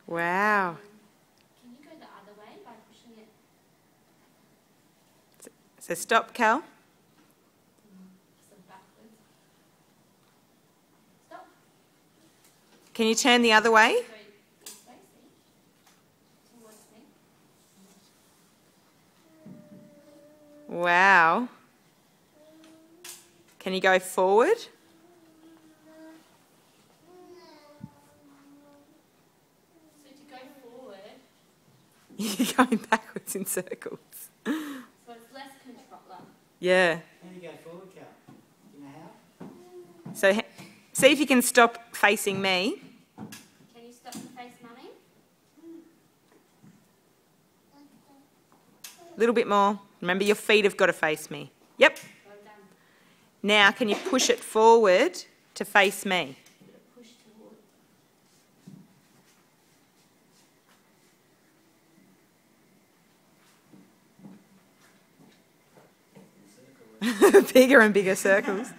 Wow. Can you go the other way by pushing it? So stop, Cal. So backwards. Stop. Can you turn the other way? Go this way, see? Towards me. Wow. Can you go forward? So to go forward, You're going backwards in circles. so it's less controller. Yeah. How do you go forward, Cal? Do you know how? So see if you can stop facing me. Can you stop to face Mummy? A little bit more. Remember, your feet have got to face me. Yep. Well done. Now, can you push it forward to face me? Push toward. Bigger and bigger circles.